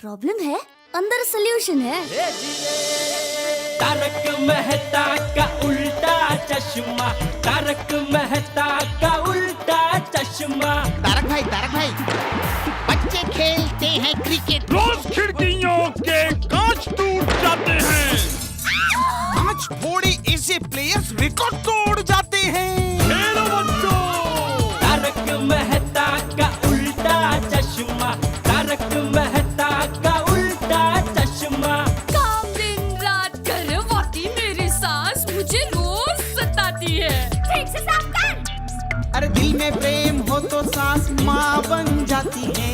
Problem है, अंदर solution है। तारक मेहता का उल्टा चश्मा, तारक मेहता का उल्टा चश्मा। तारक भाई, बच्चे खेलते हैं क्रिकेट, रोज खिड़कियों के कांच टूट जाते हैं, आज थोड़े ऐसे प्लेयर्स रिकॉर्ड तोड़ जाते हैं। खेलो बच्चों। तारक मेहता का उल्टा चश्मा, तारक मेहता का उल्टा चश्मा। काम दिन रात करवाती मेरी सास मुझे रोज सताती है। ठीक से साफ कर। अरे दिल में प्रेम हो तो सास माँ बन जाती है।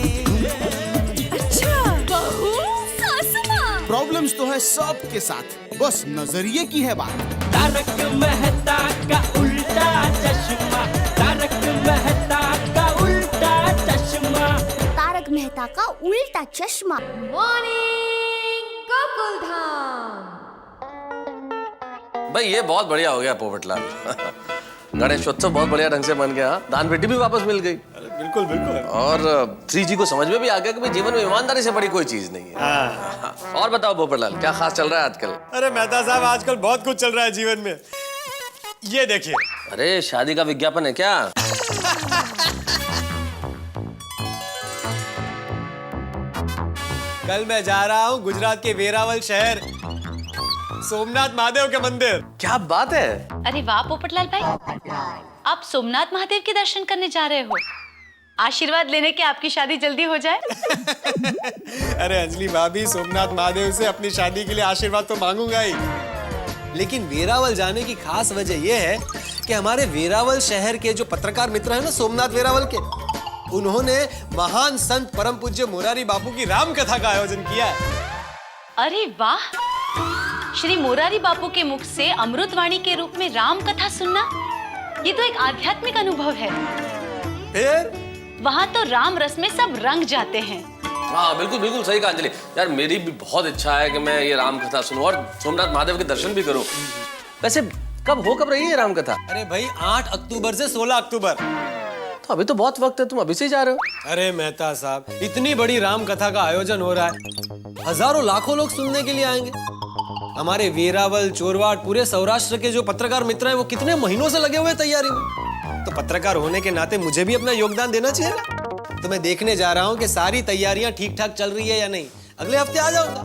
अच्छा, बहू सास माँ। प्रॉब्लम्स तो है सबके साथ, बस नजरिए की है बात। तारक मेहता का उल्टा चश्मा, तारक मेहता का उल्टा चश्मा। तारक मेहता का उल्टा चश्मा। मॉर्निंग गोकुलधाम। भाई ये बहुत बढ़िया हो गया पोपटलाल। गणेशोत्सव बहुत बढ़िया ढंग से बन गया। दान पेटी भी वापस मिल गई। बिल्कुल बिल्कुल। और 3G को समझ में भी आ गया कि भाई जीवन में ईमानदारी से बड़ी कोई चीज नहीं है। और बताओ पोपटलाल, क्या खास चल रहा है आजकल? अरे मेहता साहब, आजकल बहुत कुछ चल रहा है जीवन में। ये देखिए। अरे शादी का विज्ञापन है क्या? कल मैं जा रहा हूँ गुजरात के वेरावल शहर, सोमनाथ महादेव के मंदिर। क्या बात है। अरे वाह पोपटलाल भाई, आप सोमनाथ महादेव के दर्शन करने जा रहे हो। आशीर्वाद लेने के आपकी शादी जल्दी हो जाए। अरे अंजलि भाभी, सोमनाथ महादेव से अपनी शादी के लिए आशीर्वाद तो मांगूंगा ही, लेकिन वेरावल जाने की खास वजह यह है कि हमारे वेरावल शहर के जो पत्रकार मित्र हैं ना, सोमनाथ वेरावल के, उन्होंने महान संत परम पूज्य मोरारी बापू की राम कथा का आयोजन किया है। अरे वाह, श्री मोरारी बापू के मुख से अमृतवाणी के रूप में राम कथा सुनना, ये तो एक आध्यात्मिक अनुभव है। फिर वहाँ तो राम रस में सब रंग जाते हैं। हाँ बिल्कुल बिल्कुल सही कहा अंजलि। यार मेरी भी बहुत इच्छा है कि मैं ये राम कथा सुनूं और सोमनाथ महादेव के दर्शन भी करूं। वैसे कब रही है राम कथा? अरे भाई 8 अक्टूबर से 16 अक्टूबर। तो अभी तो बहुत वक्त है, तुम अभी से ही जा रहे हो। अरे मेहता साहब, इतनी बड़ी राम कथा का आयोजन हो रहा है, हजारों लाखों लोग सुनने के लिए आएंगे। हमारे वेरावल, चोरवाड, पूरे सौराष्ट्र के जो पत्रकार मित्र हैं, वो कितने महीनों से लगे हुए तैयारी में। तो पत्रकार होने के नाते मुझे भी अपना योगदान देना चाहिए ना। तो मैं देखने जा रहा हूँ कि सारी तैयारियां ठीक ठाक चल रही है या नहीं। अगले हफ्ते आ जाऊंगा।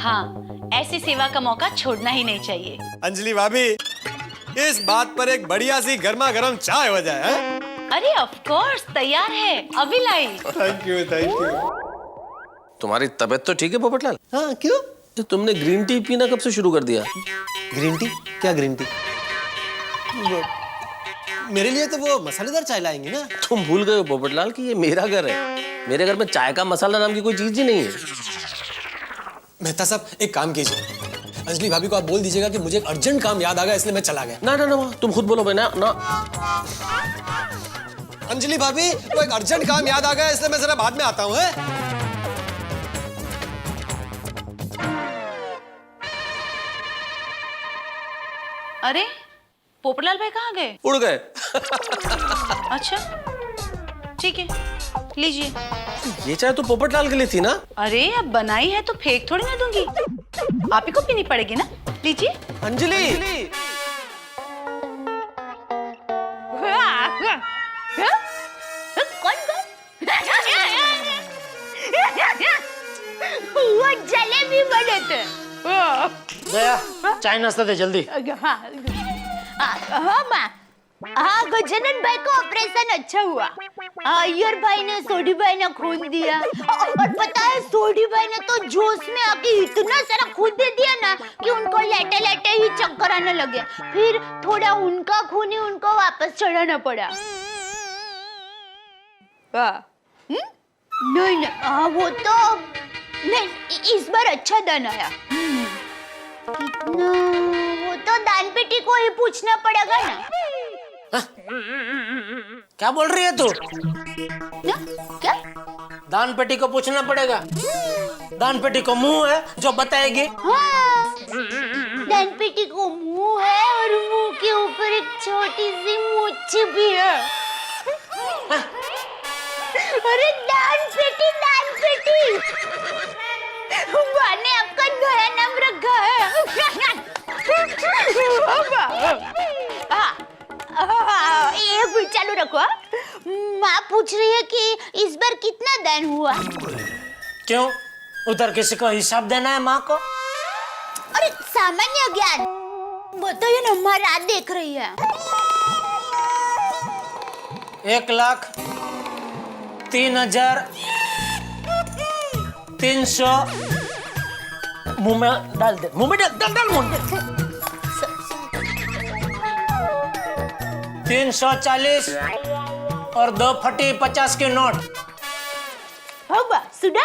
हाँ, ऐसी सेवा का मौका छोड़ना ही नहीं चाहिए। अंजलि भाभी, इस बात पर एक बढ़िया सी गर्मा गर्म चाय हो जाए। अरे ऑफ कोर्स, तैयार है, अभी लाई। Thank you thank you. तुम्हारी तबीयत तो ठीक है पोपटलाल? हाँ क्यों? तो तुमने ग्रीन टी पीना कब से शुरू कर दिया? Green tea? क्या ग्रीन टी? मेरे लिए तो वो मसालेदार चाय लाएंगे ना। तुम भूल गए हो पोपटलाल कि ये मेरा घर है। मेरे घर में चाय का मसाला नाम की कोई चीज ही नहीं है। मेहता साहब, एक काम कीजिए, अंजलि भाभी को आप बोल दीजिएगा कि मुझे एक अर्जेंट काम याद आ गया, इसलिए मैं चला गया। ना ना ना, तुम खुद बोलो भाई ना ना। अंजलि भाभी, वो एक अर्जेंट काम याद आ गया, इसलिए मैं जरा बाद में आता हूँ। अरे पोपटलाल भाई कहाँ गए? उड़ गए। अच्छा ठीक है, लीजिए। ये चाय तो पोपटलाल के लिए थी ना? अरे अब बनाई है तो फेंक थोड़ी ना दूंगी, आप ही को पीनी पड़ेगी ना। लीजिए। अंजलि, वो जलेबी बनते। दया, चाय नाश्ता दे जल्दी। हाँ माँ, हाँ गजानन भाई का ऑपरेशन अच्छा हुआ। अय्यर भाई ने, सोडी भाई ने खून दिया, और पता है सोडी भाई ने तो जोश में आके इतना सारा खून दे दिया ना कि उनको लेटे लेटे ही चक्कर आने लगे। फिर थोड़ा उनका खून ही उनको वापस चढ़ाना पड़ा। नहीं नहीं, हाँ वो तो नहीं, इस बार अच्छा दान आया। कितना, वो तो दान पेटी को ही पूछना पड़ेगा ना। क्या बोल रही है तू? ना क्या? दान पेटी को पूछना पड़ेगा? दान पेटी को मुंह है जो बताएगी। हाँ, दान पेटी को मुंह है और मुंह के ऊपर एक छोटी सी मूंछ भी है। अरे दान पेटी, दान पेटी। माँ ने आपका नया नाम रखा है। ये भी चालू रखो। माँ पूछ रही है कि इस बार कितना दान हुआ। क्यों, उधर किसी को हिसाब देना है माँ को? अरे सामान्य ज्ञान बताइए ना, माँ रात देख रही है। 1,03,300 मुंह में डाल दे, मुंह में डाल डाल डाल मुंह में। 340 और 2 फटी 50 के नोट। होगा सुना?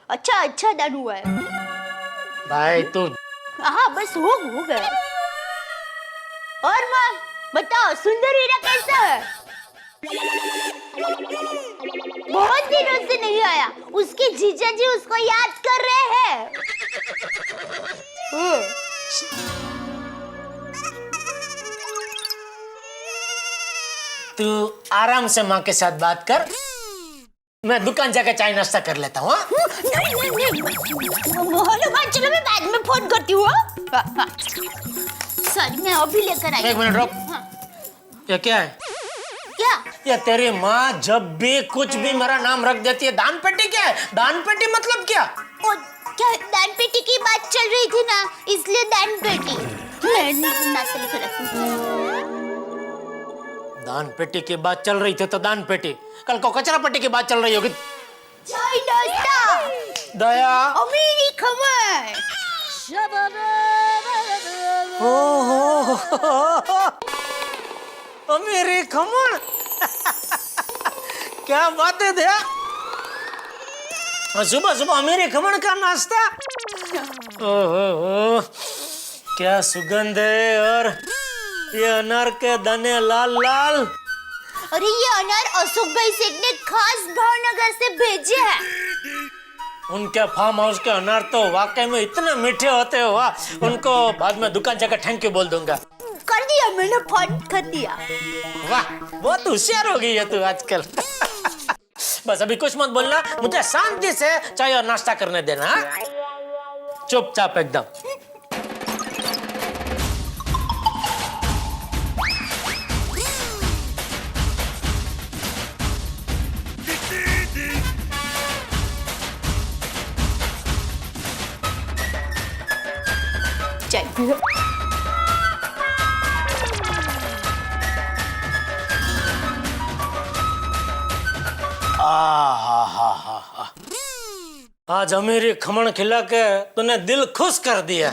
अच्छा अच्छा दान हुआ है। भाई तू हाँ बस हो गया। और माँ बताओ, सुंदर हीरा कैसा है? बहुत दिनों से नहीं आया। उसके जीजा जी उसको याद कर रहे हैं। तू आराम से माँ के साथ बात कर, मैं दुकान जाकर चाय नाश्ता कर लेता हूँ। हेलो माँ, चलो मैं बाद में फोन करती हूँ। सॉरी, मैं अभी लेकर आई। 1 मिनट रुक। ये क्या है? क्या? ये तेरी माँ जब भी कुछ भी मेरा नाम रख देती है। दान पेटी क्या है? दान पेटी मतलब क्या? ओ, क्या दान पेटी की बात चल रही थी ना, इसलिए दान पेटी। मैं नाश्ता लेकर रखी। दान पेटी की बात चल रही थी तो दान पेटी, कल को कचरा पेटी की बात चल रही होगी। चाय नाश्ता, दया, अमीरी खबर। ओहो, मेरे खमण। क्या बात है दया, सुबह सुबह मेरे खमण का नाश्ता। ओहो, क्या सुगंध है। और ये अनार के दाने लाल लाल। अरे ये अनार अशोक भाई सेठ ने खास भावनगर से भेजे हैं। उनके फार्म हाउस के अनार तो वाकई में इतने मीठे होते हो। वाह, उनको बाद में दुकान जाकर थैंक यू बोल दूंगा। कर दिया, मैंने फोन कर दिया। वाह, बहुत होशियार हो गई है तू आजकल। बस अभी कुछ मत बोलना, मुझे शांति से चाय और नाश्ता करने देना। चुपचाप एकदम। चल आज अमीरी खमण खिला के तूने दिल खुश कर दिया।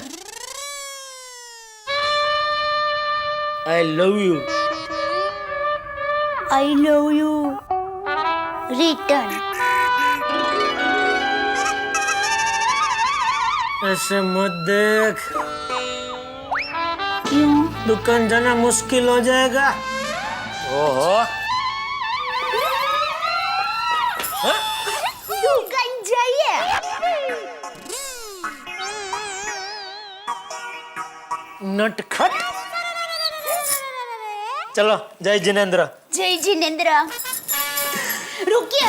I love you. I love you return. ऐसे मत देख, क्यों? दुकान जाना मुश्किल हो जाएगा। ओहो, दुकान जाइए। नटखट। चलो, जय जिनेंद्र। जय जिनेंद्र। रुकिए,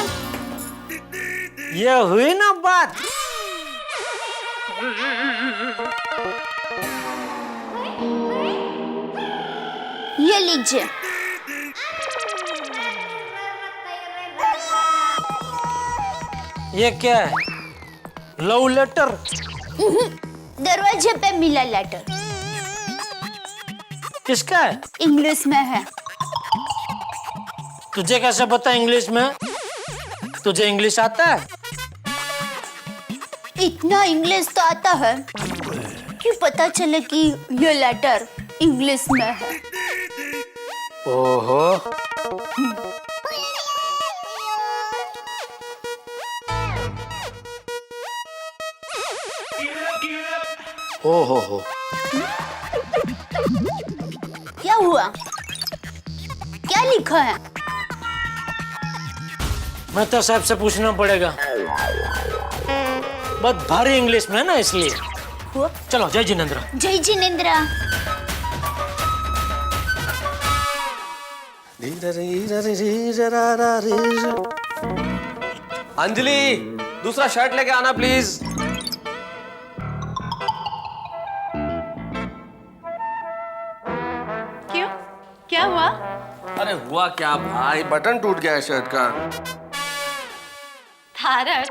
ये हुई ना बात। ये लीजिए। ये क्या है? Love letter? दरवाजे पे मिला लेटर। किसका है? इंग्लिश में है। तुझे कैसे पता इंग्लिश में? तुझे इंग्लिश आता है? इतना इंग्लिश तो आता है कि पता चले कि ये लेटर इंग्लिश में है। ओहो, ओहो, क्या हुआ? क्या लिखा है? मैं तो साहब से पूछना पड़ेगा, बहुत भारी इंग्लिश में है ना, इसलिए। हुआ? चलो, जय जिनेंद्र। जय जिनेंद्र। अंजलि, दूसरा शर्ट लेके आना प्लीज। क्यों? क्या हुआ? अरे हुआ क्या भाई, बटन टूट गया है शर्ट का। तारक,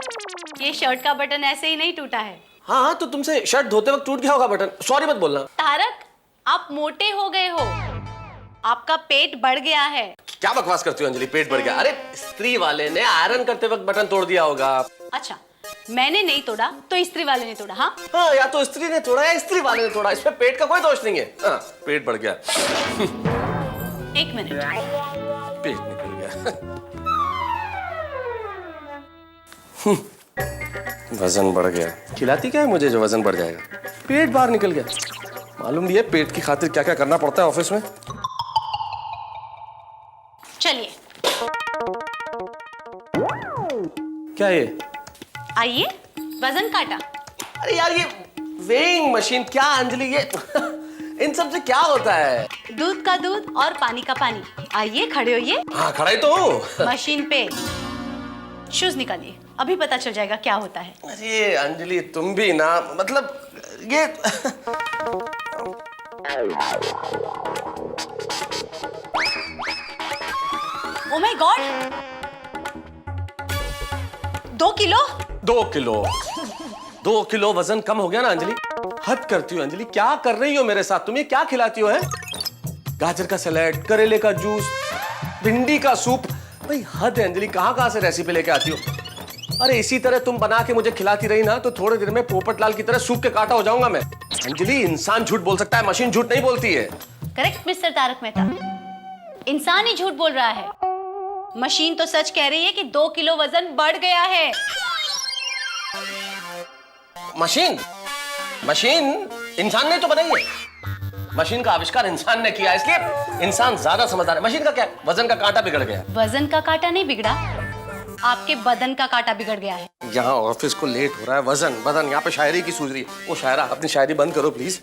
ये शर्ट का बटन ऐसे ही नहीं टूटा है। हाँ, तो तुमसे शर्ट धोते वक्त टूट गया होगा बटन, सॉरी मत बोलना। तारक, आप मोटे हो गए हो, आपका पेट बढ़ गया है। क्या बकवास करती हो अंजलि, पेट बढ़ गया? अरे स्त्री वाले ने आयरन करते वक्त बटन तोड़ दिया होगा। अच्छा, मैंने नहीं तोड़ा तो स्त्री वाले ने तोड़ा। हाँ, हाँ, या तो स्त्री ने तोड़ा या स्त्री वाले ने तोड़ा, इसमें पेट का कोई दोष नहीं है। हाँ, पेट बढ़ गया। एक मिनट। पेट निकल गया। वजन बढ़ गया। खिलाती क्या है मुझे जो वजन बढ़ जाएगा? पेट बाहर निकल गया। मालूम नहीं है पेट की खातिर क्या क्या करना पड़ता है ऑफिस में। चलिए, क्या ये? आइए, वजन काटा। अरे यार, ये वेइंग मशीन क्या अंजलि, ये इन सब से क्या होता है? दूध का दूध और पानी का पानी। आइए, खड़े होइए। हाँ, खड़ा ही तो हूं। मशीन पे शूज निकालिए, अभी पता चल जाएगा क्या होता है। अरे अंजलि, तुम भी ना, मतलब ये oh my God, 2 kilo. 2 kilo 2 kilo वजन कम हो गया ना अंजलि? हद करती हो अंजलि, क्या कर रही हो मेरे साथ? तुम ये क्या खिलाती हो? है गाजर का सैलेड, करेले का जूस, भिंडी का सूप। भाई हद है अंजलि, कहां से रेसिपी लेके आती हो? अरे इसी तरह तुम बना के मुझे खिलाती रही ना तो थोड़ी देर में पोपटलाल की तरह सूप के कांटा हो जाऊंगा मैं। अंजलि, इंसान झूठ बोल सकता है, मशीन झूठ नहीं बोलती है। करेक्ट मिस्टर तारक मेहता, इंसान ही झूठ बोल रहा है। मशीन तो सच कह रही है कि 2 किलो वजन बढ़ गया है। मशीन इंसान ने तो बनाई है। मशीन का आविष्कार इंसान ने किया, इसलिए इंसान ज्यादा समझदार है। मशीन का क्या है? वजन का कांटा बिगड़ गया। वजन का कांटा नहीं बिगड़ा, आपके बदन का कांटा बिगड़ गया है। यहाँ ऑफिस को लेट हो रहा है, वजन बदन, यहाँ पे शायरी की सूझ रही है। वो शायरा, अपनी शायरी बंद करो प्लीज।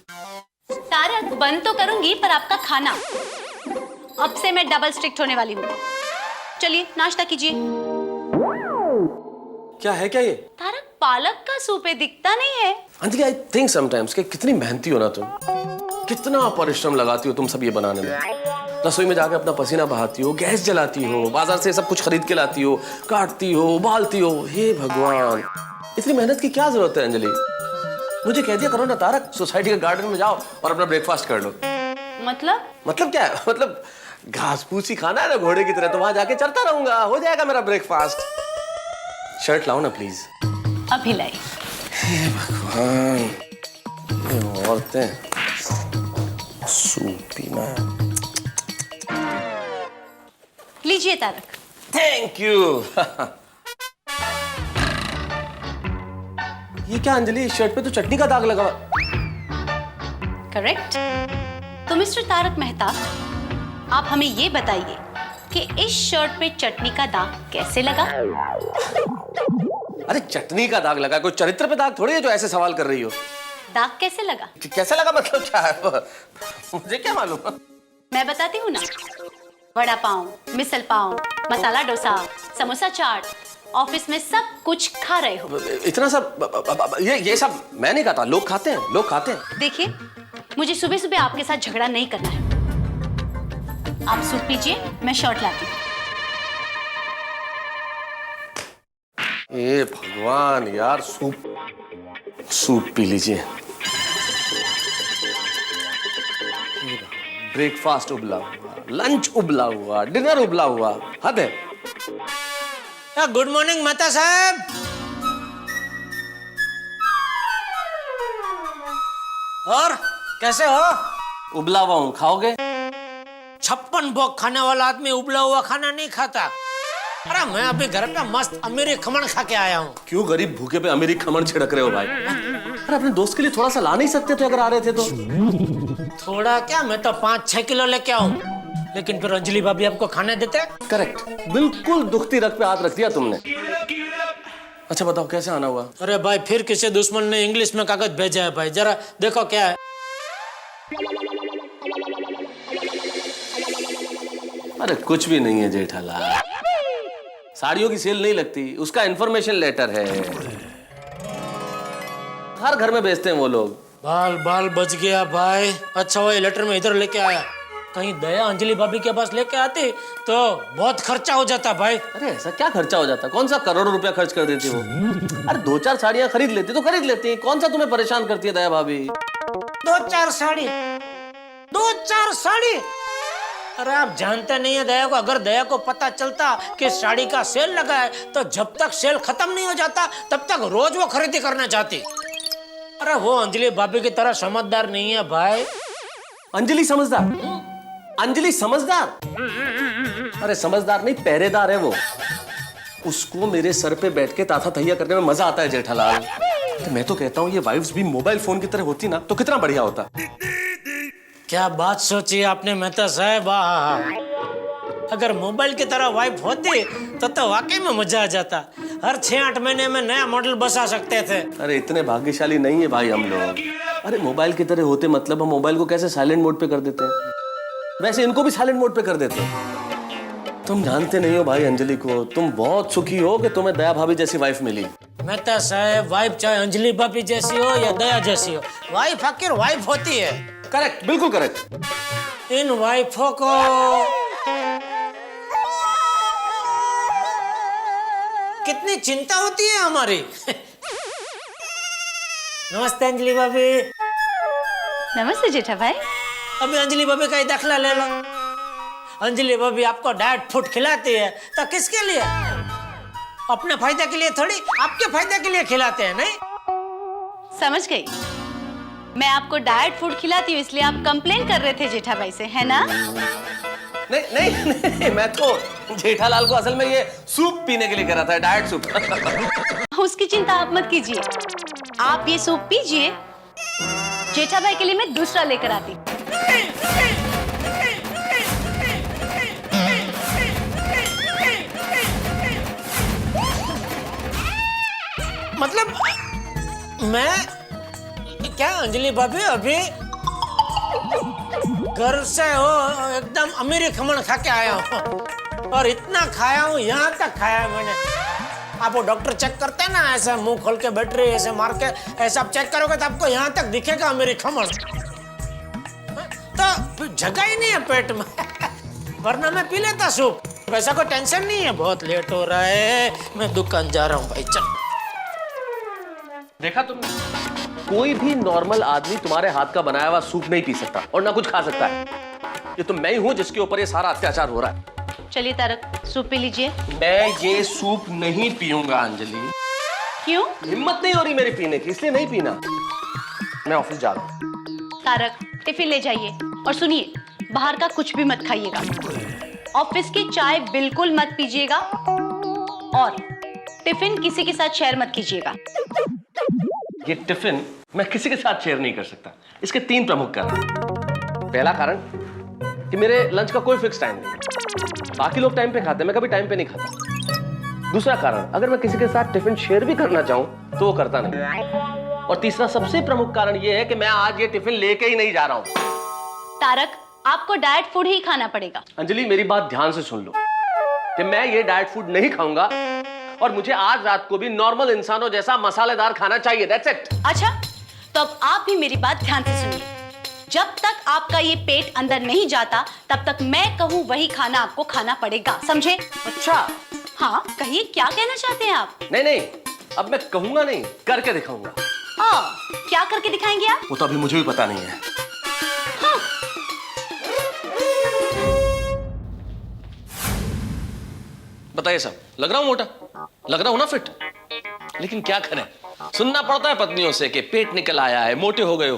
तारक, बंद तो करूंगी, पर आपका खाना अब से मैं डबल स्ट्रिक्ट होने वाली हूँ। चलिए, नाश्ता कीजिए। क्या है क्या ये? तारक, पालक का सूप है, दिखता नहीं है। अंजलि, आई थिंक समटाइम्स कि कितनी मेहनती हो ना तुम, कितना परिश्रम लगाती हो तुम सब ये बनाने में। रसोई में जाके अपना पसीना बहाती हो, गैस जलाती हो, बाजार से सब कुछ खरीद के लाती हो, काटती हो, उबालती हो। हे भगवान, इतनी मेहनत की क्या जरूरत है अंजलि? मुझे कह दिया करो ना तारक, सोसाइटी के गार्डन में जाओ और अपना ब्रेकफास्ट कर लो। मतलब क्या है? मतलब घास फूस ही खाना है ना घोड़े की तरह, तो वहां जाके चलता रहूंगा, हो जाएगा मेरा ब्रेकफास्ट। शर्ट लाओ ना प्लीज। अभी लाई। हे भगवान, ये औरतें सूप पीना। लीजिए तारक। Thank you. ये क्या अंजलि, शर्ट पे तो चटनी का दाग लगा हुआ। करेक्ट। तो मिस्टर तारक मेहता, आप हमें ये बताइए कि इस शर्ट पे चटनी का दाग कैसे लगा? अरे चटनी का दाग लगा, कोई चरित्र पे दाग थोड़ी है जो ऐसे सवाल कर रही हो। दाग कैसे लगा? कैसे लगा मतलब क्या है? मुझे क्या मालूम? मैं बताती हूँ ना। वड़ा पाव, मिसल पाव, मसाला डोसा, समोसा चाट, ऑफिस में सब कुछ खा रहे हो। इतना सब? ये सब मैं नहीं खाता, लोग खाते हैं, लोग खाते हैं। देखिए, मुझे सुबह सुबह आपके साथ झगड़ा नहीं करना है। आप सूप पीजिए, मैं शर्ट लाती हूँ। ए भगवान यार, सूप पी लीजिए। ब्रेकफास्ट उबला हुआ, लंच उबला हुआ, डिनर उबला हुआ, हद है। गुड मॉर्निंग मेहता साहब। और कैसे हो? उबला हुआ हूँ, खाओगे? 56 भोग खाने वाला आदमी उबला हुआ खाना नहीं खाता। अरे मैं अभी घर पे मस्त अमीरी खमण खा के आया हूँ। क्यों गरीब भूखे पे अमीरी खमण छिड़क रहे हो भाई? अरे अपने दोस्त के लिए थोड़ा सा ला नहीं सकते थे अगर आ रहे थे तो? थोड़ा क्या, मैं तो 5-6 किलो लेके आऊँ, लेकिन फिर अंजलि भाभी आपको खाने देते? करेक्ट, बिल्कुल दुखती रग पे हाथ रख दिया तुमने। अच्छा बताओ कैसे आना हुआ? अरे भाई, फिर किसी दुश्मन ने इंग्लिश में कागज भेजा है भाई, जरा देखो क्या है। अरे कुछ भी नहीं है जेठालाल, साड़ियों की सेल नहीं लगती, उसका इंफॉर्मेशन लेटर है, हर घर में बेचते हैं वो लोग। बाल बाल बच गया भाई। अच्छा वो लेटर में इधर लेके आया, कहीं दया अंजलि भाभी के पास लेके आती तो बहुत खर्चा हो जाता भाई। अरे ऐसा क्या खर्चा हो जाता, कौन सा करोड़ों रुपया खर्च कर देती हो? अरे 2-4 साड़ियां खरीद लेती तो खरीद लेती, कौन सा तुम्हें परेशान करती है दया भाभी? 2-4 साड़ी, 2-4 साड़ी। अरे आप जानते नहीं है दया को, अगर दया को पता चलता कि साड़ी का सेल लगा है तो जब तक सेल खत्म नहीं हो जाता तब तक रोज वो खरीदी करना चाहती। अरे वो अंजलि भाभी की तरह समझदार नहीं है भाई। अंजलि समझदार? अंजलि समझदार? अरे समझदार नहीं, पहरेदार है वो। उसको मेरे सर पे बैठ के ताथा तैया करने में मजा आता है जेठालाल। तो मैं तो कहता हूँ ये वाइफ्स भी मोबाइल फोन की तरह होती ना तो कितना बढ़िया होता। क्या बात सोची आपने मेहता साहब। अगर मोबाइल की तरह वाइफ होती तो वाकई में मजा आ जाता। हर 6-8 महीने में नया मॉडल बसा सकते थे। अरे इतने भाग्यशाली नहीं है भाई हम लोग। अरे मोबाइल की तरह होते मतलब हम मोबाइल को कैसे साइलेंट मोड पे कर देते हैं, वैसे इनको भी साइलेंट मोड पे कर देते हैं। तुम जानते नहीं हो भाई अंजलि को, तुम बहुत सुखी हो कि तुम्हें दया भाभी जैसी वाइफ मिली। मेहता साहब वाइफ चाहे अंजलि भाभी जैसी हो या दया जैसी हो, वाइफ आखिर वाइफ होती है। करेक्ट, बिल्कुल करेक्ट। इन वाइफों को कितनी चिंता होती है हमारी। नमस्ते अंजलि भाभी। नमस्ते जेठा भाई। अभी अंजलि भाभी का ही दाखला ले लो। अंजलि भाभी आपको डाइट फूड खिलाती है तो किसके लिए? अपने फायदे के लिए थोड़ी, आपके फायदे के लिए खिलाते हैं। नहीं समझ गई। मैं आपको डाइट फूड खिलाती हूँ इसलिए आप कंप्लेन कर रहे थे जेठा भाई से, है ना? नहीं नहीं नहीं, मैं तो जेठालाल को असल में ये सूप पीने के लिए कह रहा था, डाइट सूप। उसकी चिंता आप मत कीजिए, आप ये सूप पीजिए, जेठा भाई के लिए मैं दूसरा लेकर आती। मतलब मैं क्या अंजलि भाभी अभी घर से हो एकदम अमीरी खमण खा के आया हूँ और इतना खाया हूँ, यहाँ तक खाया है मैंने। आप वो डॉक्टर चेक करते हैं ना, ऐसा मुंह खोल के बैटरी ऐसे मार के ऐसा आप चेक करोगे तो आपको यहाँ तक दिखेगा अमीरी खमण। तो जगह ही नहीं है पेट में। वरना मैं पी लेता सूप। वैसा कोई टेंशन नहीं है। बहुत लेट हो रहा है, मैं दुकान जा रहा हूँ भाई। चल देखा तुमने, कोई भी नॉर्मल आदमी तुम्हारे हाथ का बनाया हुआ सूप नहीं पी सकता और ना कुछ खा सकता है। ये तो मैं ही हूं जिसके ऊपर ये सारा अत्याचार हो रहा है। चलिए तारक, सूप पी लीजिए। मैं ये सूप नहीं पीऊंगा अंजलि। क्यों? हिम्मत नहीं हो रही मेरी पीने की, इसलिए नहीं पीना। मैं ऑफिस जा रहा हूँ। तारक टिफिन ले जाइए और सुनिए, बाहर का कुछ भी मत खाइएगा। ऑफिस की चाय बिल्कुल मत पीजिएगा और टिफिन किसी के साथ शेयर मत कीजिएगा। ये टिफिन मैं किसी के साथ शेयर नहीं कर सकता। इसके 3 प्रमुख कारण। पहला कारण कि मेरे लंच का कोई फिक्स टाइम नहीं, बाकी लोग टाइम पे खाते हैं, मैं कभी टाइम पे नहीं खाता। दूसरा कारण, अगर मैं किसी के साथ टिफिन शेयर भी करना चाहूं तो वो करता नहीं। और तीसरा सबसे प्रमुख कारण ये है कि मैं आज ये टिफिन लेके ही नहीं जा रहा हूं। तारक, आपको डाइट फूड ही खाना पड़ेगा। अंजलि मेरी बात ध्यान से सुन लो कि मैं ये डाइट फूड नहीं खाऊंगा और मुझे आज रात को भी नॉर्मल इंसानों जैसा मसालेदार खाना चाहिए। That's it. अच्छा, तो अब आप भी मेरी बात ध्यान से सुनिए। जब तक आपका ये पेट अंदर नहीं जाता तब तक मैं कहूँ वही खाना आपको खाना पड़ेगा, समझे? अच्छा, हाँ कहिए, क्या कहना चाहते हैं आप? नहीं नहीं, अब मैं कहूंगा नहीं, करके दिखाऊंगा। क्या करके दिखाएंगे आप? वो तो अभी मुझे भी पता नहीं है। हाँ। बताइए साहब, लग रहा हूं मोटा, लग रहा हूं ना फिट, लेकिन क्या करें, सुनना पड़ता है पत्नियों से कि पेट निकल आया है, मोटे हो गए हो।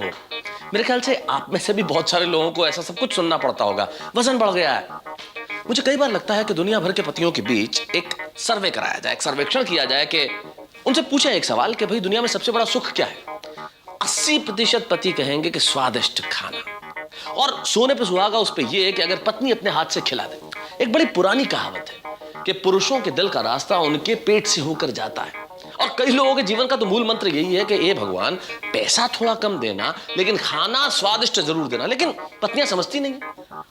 मेरे ख्याल से आप में से भी बहुत सारे लोगों को ऐसा सब कुछ सुनना पड़ता होगा, वजन बढ़ गया है। मुझे कई बार लगता है कि दुनिया भर के पतियों के बीच एक सर्वे कराया जाए, एक सर्वेक्षण किया जाए कि उनसे पूछे एक सवाल कि भाई दुनिया में सबसे बड़ा सुख क्या है। 80% पति कहेंगे कि स्वादिष्ट खाना, और सोने पे सुहागा उस पे ये है कि अगर पत्नी अपने हाथ से खिला दे। एक बड़ी पुरानी कहावत है कि पुरुषों के दिल का रास्ता उनके पेट से होकर जाता है और कई लोगों के जीवन का तो मूल मंत्र यही है कि ए भगवान, पैसा थोड़ा कम देना लेकिन खाना स्वादिष्ट जरूर देना। लेकिन पत्नियां समझती नहीं।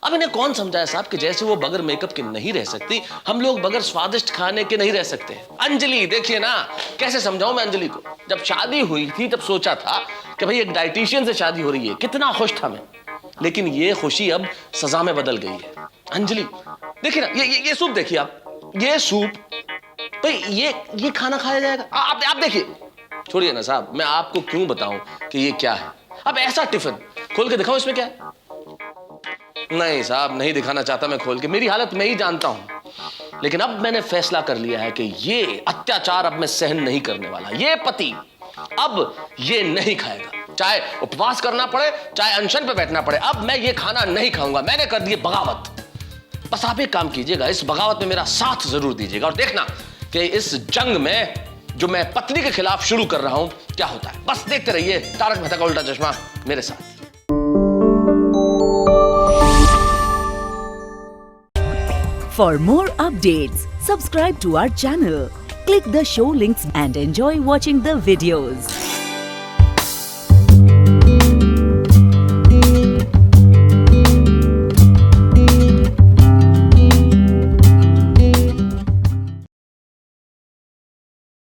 अब इन्हें कौन समझाए साहब कि जैसे वो बगैर मेकअप के नहीं रह सकती, हम लोग बगैर स्वादिष्ट खाने के नहीं रह सकते। अंजलि देखिए ना, कैसे समझाऊं मैं अंजलि को। जब शादी हुई थी तब सोचा था कि भाई एक डाइटिशियन से शादी हो रही है, कितना खुश था मैं। लेकिन ये खुशी अब सजा में बदल गई है। अंजलि देखिए ना, ये सूप देखिए आप, ये सूप भाई ये खाना खाया जाएगा? आप देखिए। छोड़िए ना साहब, मैं आपको क्यों बताऊं कि ये क्या है। अब ऐसा टिफिन खोल के दिखाऊं इसमें क्या है? नहीं साहब, नहीं दिखाना चाहता मैं खोल के, मेरी हालत मैं ही जानता हूं। लेकिन अब मैंने फैसला कर लिया है कि ये अत्याचार अब मैं सहन नहीं करने वाला। ये पति अब ये नहीं खाएगा, चाहे उपवास करना पड़े, चाहे अनशन पे बैठना पड़े। अब मैं ये खाना नहीं खाऊंगा। मैंने कर दी बगावत। बस आप एक काम कीजिएगा, इस बगावत में मेरा साथ जरूर दीजिएगा और देखना कि इस जंग में जो मैं पत्नी के खिलाफ शुरू कर रहा हूं क्या होता है। बस देखते रहिए तारक मेहता का उल्टा चश्मा मेरे साथ। For more updates, subscribe to our channel, click the show links and enjoy watching the videos.